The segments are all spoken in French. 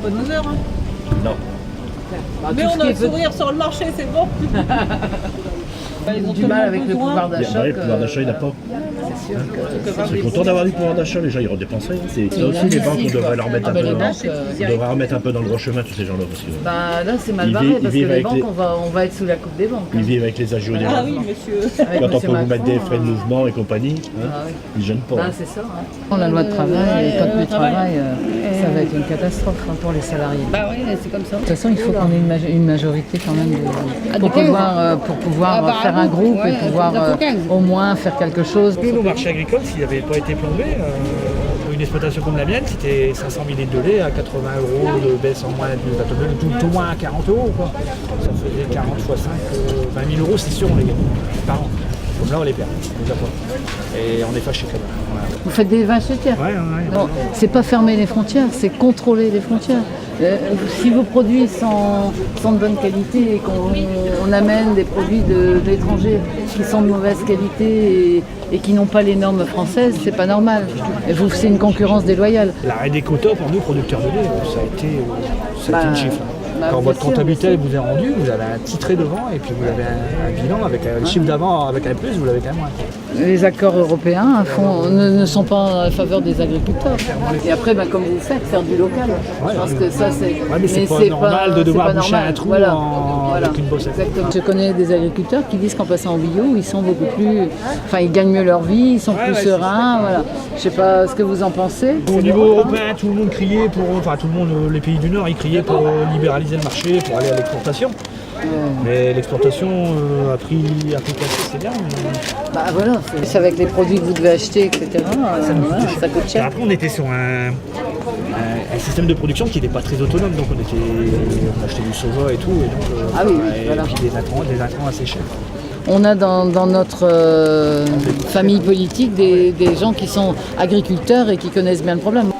bonne odeur. Hein. Non. Bah, Mais on a le sourire sur le marché, c'est bon. Ils ont du mal avec le pouvoir d'achat. Le pouvoir d'achat, il n'a pas. C'est sûr que Je suis content d'avoir du pouvoir d'achat, les gens ils redépenseraient. C'est ça aussi les banques, on devrait leur remettre un peu on devrait remettre un peu dans le droit chemin tous ces gens-là. Parce que, bah là c'est mal barré parce que les banques, on va être sous la coupe des banques. Ils vivent avec les agios des Ah oui, monsieur. Quand on peut vous mettre des frais de mouvement et compagnie, hein, ils ne gênent pas. Bah, c'est ça. Hein. La loi de travail, le code du travail, ça va être une catastrophe pour les salariés. Bah oui, c'est comme ça. De toute façon, il faut qu'on ait une majorité quand même pour pouvoir faire un groupe et pouvoir au moins faire quelque chose. Nous, nos marchés agricoles, s'ils n'avaient pas été plombés, une exploitation comme la mienne, c'était 500 000 litres de lait à 80 € de baisse en moins, tout moins à 40 €. Quoi. Ça faisait 40 fois 5, 20 000 €, c'est sûr, on les gagne par an. Comme là, on les perd, déjà pas. Et on est fâchés quand même. Voilà. Vous faites des vaches laitières. Ouais. Non, c'est pas fermer les frontières, c'est contrôler les frontières. Si vos produits sont de bonne qualité et qu'on amène des produits de l'étranger qui sont de mauvaise qualité et qui n'ont pas les normes françaises, c'est pas normal. C'est une concurrence déloyale. L'arrêt des quotas pour nous, producteurs de lait, ça a été une gifle. Quand votre comptabilité vous est rendue, vous avez un titré devant et puis vous avez un bilan avec le chiffre d'avant avec un plus, vous l'avez quand même moins. Les accords européens ne sont pas en faveur des agriculteurs. Et après, comme vous faites, faire du local. Je pense que ça, c'est... Ouais, mais c'est pas normal de devoir boucher un trou avec une bosse. Exactement. Je connais des agriculteurs qui disent qu'en passant en bio, ils sont beaucoup plus... Enfin, ils gagnent mieux leur vie, ils sont plus sereins. Voilà. Je sais pas ce que vous en pensez. Au niveau européen, tout le monde criait pour... Enfin, tout le monde, les pays du Nord, ils criaient pour libéraliser le marché, pour aller à l'exportation. Mais l'exportation a pris cassé, c'est bien. Mais... Bah voilà, c'est avec les produits que vous devez acheter, etc. Ça coûte cher. Après, on était sur un système de production qui n'était pas très autonome, donc on achetait du soja et tout, et donc voilà. puis des intrants assez chers. On a dans notre famille politique des gens qui sont agriculteurs et qui connaissent bien le problème.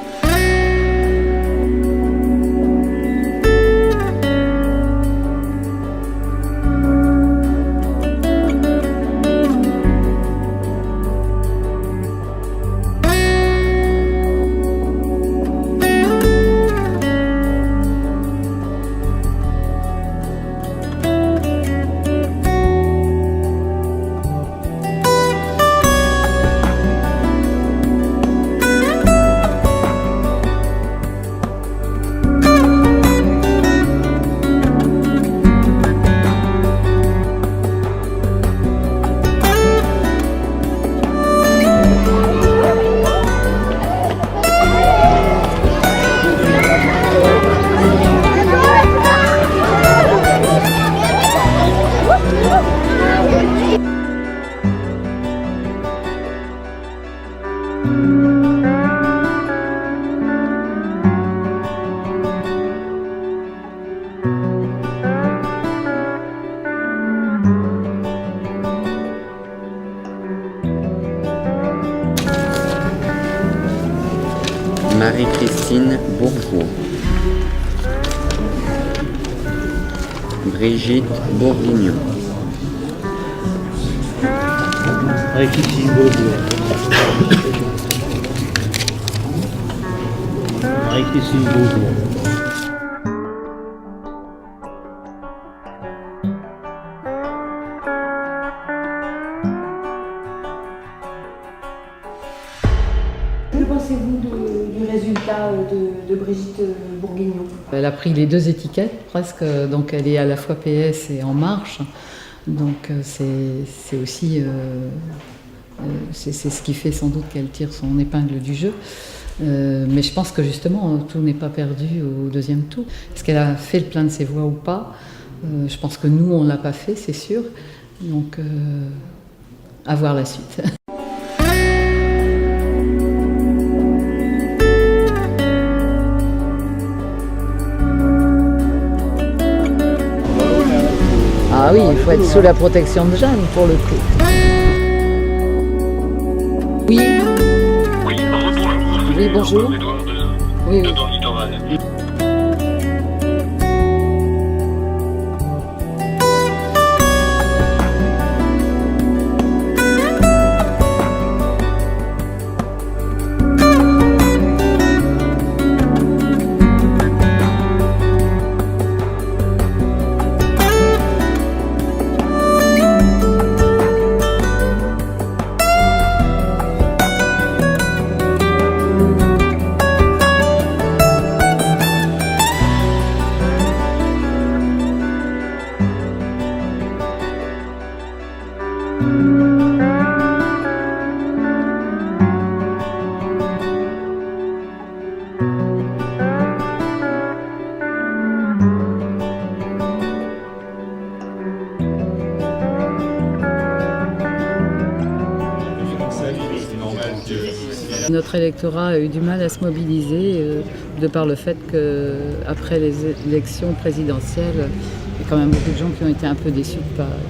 Marie-Christine Bourgeois, Brigitte Bourguignon, Marie-Christine Bourgeois. Marie-Christine Bourgeois. Que pensez-vous du résultat de Brigitte Bourguignon? Elle a pris les deux étiquettes presque, donc elle est à la fois PS et En Marche. Donc c'est aussi c'est ce qui fait sans doute qu'elle tire son épingle du jeu. Mais je pense que justement tout n'est pas perdu au deuxième tour. Est-ce qu'elle a fait le plein de ses voix ou pas? Je pense que nous on l'a pas fait, c'est sûr. Donc à voir la suite. Ah oui, il faut être sous la protection de Jeanne pour le coup. Oui. Oui, rebonjour. Oui, bonjour. Oui, oui. Dans Littoral. Notre électorat a eu du mal à se mobiliser de par le fait qu'après les élections présidentielles, il y a quand même beaucoup de gens qui ont été un peu déçus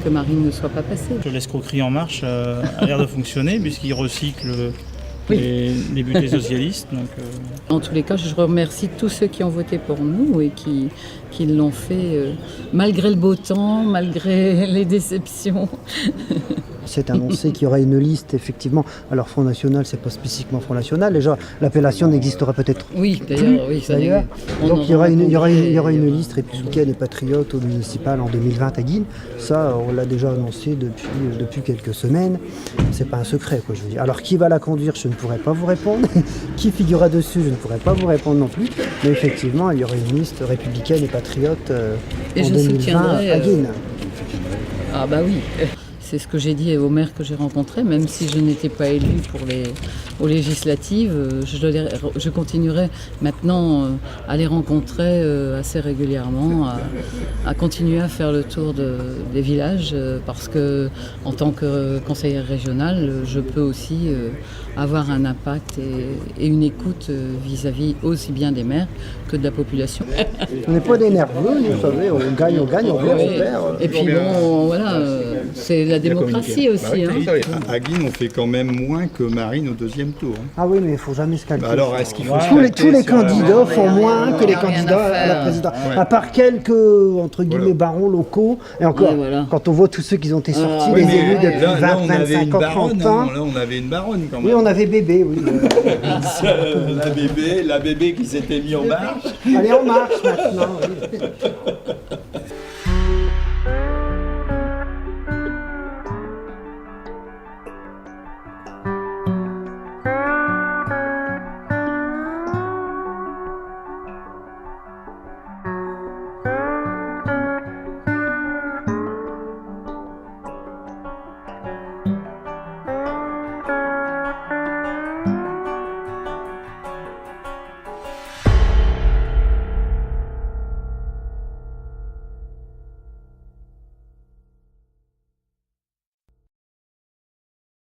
que Marine ne soit pas passée. L'escroquerie En Marche a l'air de fonctionner puisqu'il recycle les députés socialistes. Donc, En tous les cas, je remercie tous ceux qui ont voté pour nous et qui l'ont fait malgré le beau temps, malgré les déceptions. C'est annoncé qu'il y aurait une liste, effectivement. Alors, Front National, c'est pas spécifiquement Front National. Déjà, l'appellation n'existerait peut-être Oui, d'ailleurs, oui, ça d'ailleurs. on Donc, il y aura rencontrait, une liste républicaine et patriote au municipal en 2020 à Guînes. Ça, on l'a déjà annoncé depuis quelques semaines. C'est pas un secret, quoi, je veux dire. Alors, qui va la conduire, je ne pourrais pas vous répondre. Qui figurera dessus, je ne pourrais pas vous répondre non plus. Mais effectivement, il y aurait une liste républicaine et patriote Et en je 2020 soutiendrai, à Guînes. Ah bah oui, c'est ce que j'ai dit aux maires que j'ai rencontrés, même si je n'étais pas élue aux législatives, je continuerai maintenant à les rencontrer assez régulièrement, à continuer à faire le tour des villages, parce que en tant que conseillère régionale, je peux aussi avoir un impact et une écoute vis-à-vis aussi bien des maires que de la population. On n'est pas des nerveux, vous savez, on gagne, on perd, on perd. Et puis bon, voilà, c'est la démocratie aussi. Hein. À Guînes, on fait quand même moins que Marine au deuxième tour. Ah oui, mais il ne faut jamais se calculer. Alors, est-ce qu'il faut tous les candidats font moins que les candidats à la présidence. Ouais. À part quelques, entre guillemets, barons locaux. Et encore, quand on voit tous ceux qui ont été sortis, les élus depuis 20, 25 ans, 30 ans. Là, on avait une baronne quand même. Oui, on avait bébé, oui. la bébé qui s'était mis en marche. Allez, en marche maintenant. Oui.